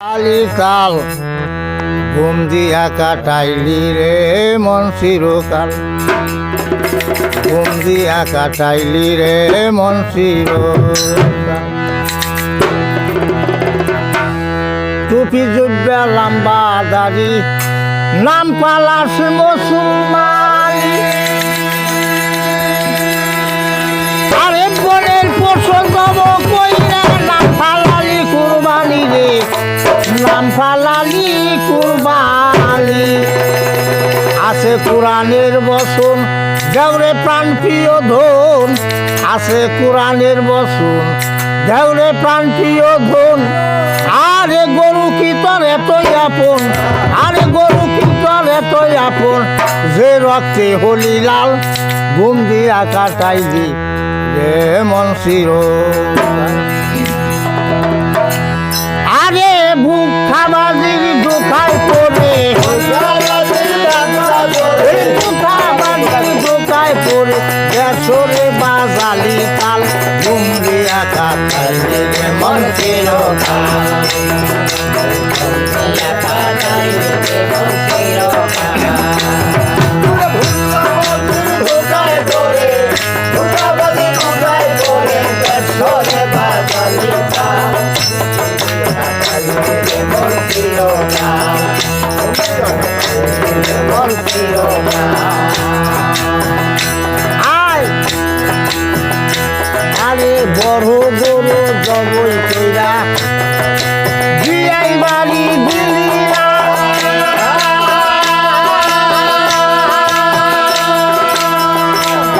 কালিকাল ঘুম দিয়া কাটাইলি রে মন চিরকাল, ঘুম দিয়া কাটাইলি রে মন চিরকাল। টুপি জুব্বা লম্বা দাড়ি, নাম পালাস মুসলমান। আরে বনের পছন্দ কইরা নাম ফালালি কুরবানি রে, নাম ফালালি কুরবানি। আছে কোরআনের বচন দেওরে প্রাণ প্রিয় ধন, আছে কোরআনের বচন দেওরে প্রাণ প্রিয় ধন। আরে গরু কি তোর এতই আপন, আরে গরু কি তোর এতই আপন, যে রক্তে হলি লাল ঘুম দিয়া কাটাইলি রে মন চিরকাল। আরে বুক খাবাজির দুখায় পড়ে, দুখায় পড়ে বেসরে বাজালি কাল, ঘুম দিয়া কাটাইলি রে মন চিরকাল। আরে বড় বড় জবই কইরা দিয়াই বাড়ি দিলিয়া,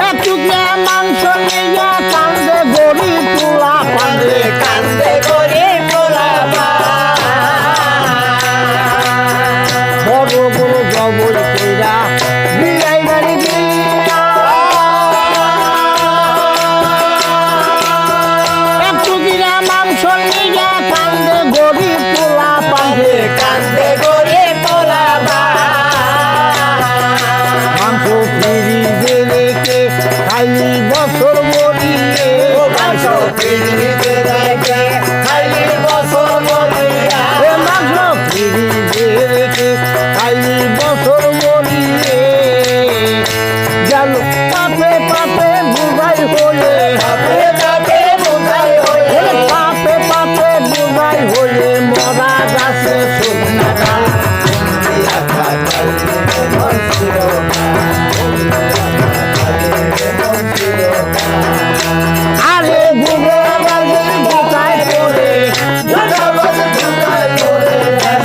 একটুকরা মাংস নিয়া কান্দে গরিব পোলা পান্দে, কান্দে গরিব পোলা বড় বড় জবই কইরা দিয়াই বাড়ি দিলিয়া। একটুকরা মাংস নিয়া কান্দে গরিব পোলা পান্দে, কান্দে গরিব পোলা মাংস ফিরিয়ে রেখে খাইলি বছর মরিয়ে, মাংস ফিরিয়ে রেখে খাইলি বছর মরিয়া, মাংস ফিরিয়ে রেখে খাইলি বছর মরিয়ে। গেল পাপে পাপে বুঝাই হয়ে, পাপে পাপে বুঝাই হয়ে, পাপে পাপে বুঝাই হয়ে মরা গাছে সজনা ডাল, আরে বুড়ো বাজে ঢুকায় পড়ে,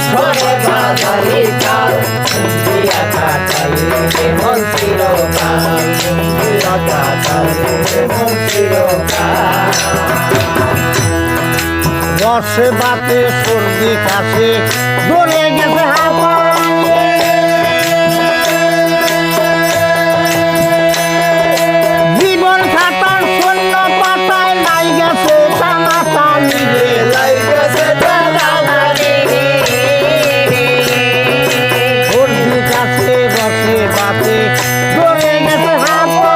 সরে বাজালি কাল, দিয়া কাটাইলে মন চিরকাল, দিয়া কাটাইলে মন চিরকাল। বর্ষে বাতে সর্দি কাছে ধরে গেছে হাওয়া, জীবন খাতার শূন্য পাতায় নাই গেছে টানা টানি রে, লাই গেছে টানা টানি। সর্দি কাছে বর্ষে বাতে ধরে গেছে হাওয়া,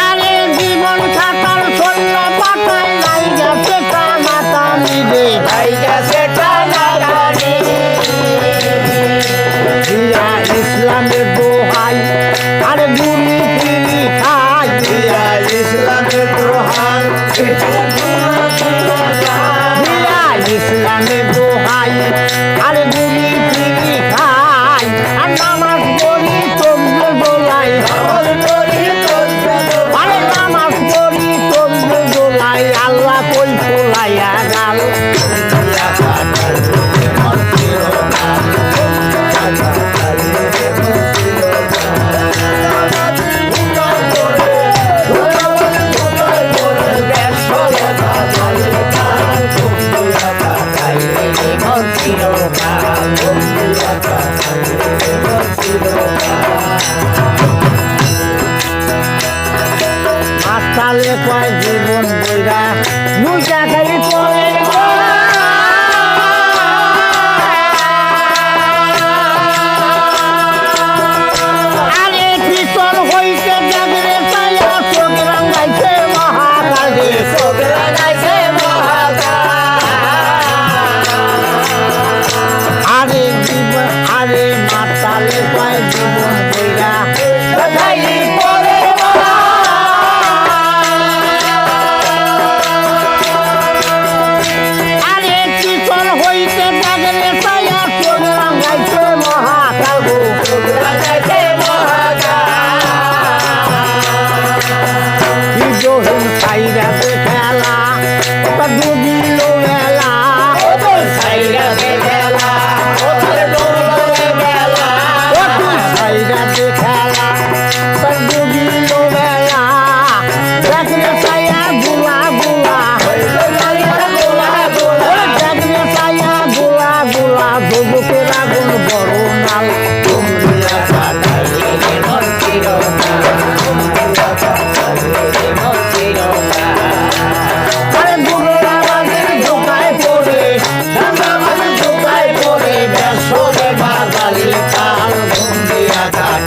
আরে জীবন খাতার শূন্য পাতায় নাই গেছে টানা টানি রে, নাই গেছে টানা টানি। দিয়া ইসলামের দোহাই আরে গুলি ফিরি খাই, দিয়া ইসলামের দোহাই, দিয়া ইসলামের দোহাই আরে গুলি ফিরি খাই। আর নামাজ পড়ি চলবে দোলাই, নামাজ পড়ি চলবে দোলাই, আরে নামাজ পড়ি চলবে দোলাই, আল্লাহ কই ফোলাইয়া গাল, দিয়া কাটাইলে মন চিরকাল। মাতালে কয় জীবন বইরা মুজা খালি পড়ে, আরে পিছন হইতে জাগরে চাইয়া চোখ রাঙ্গাইছে মহা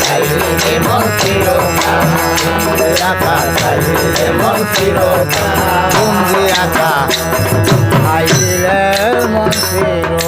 চাইলে মন চিরকাল রাখা চাইলে মন চিরকাল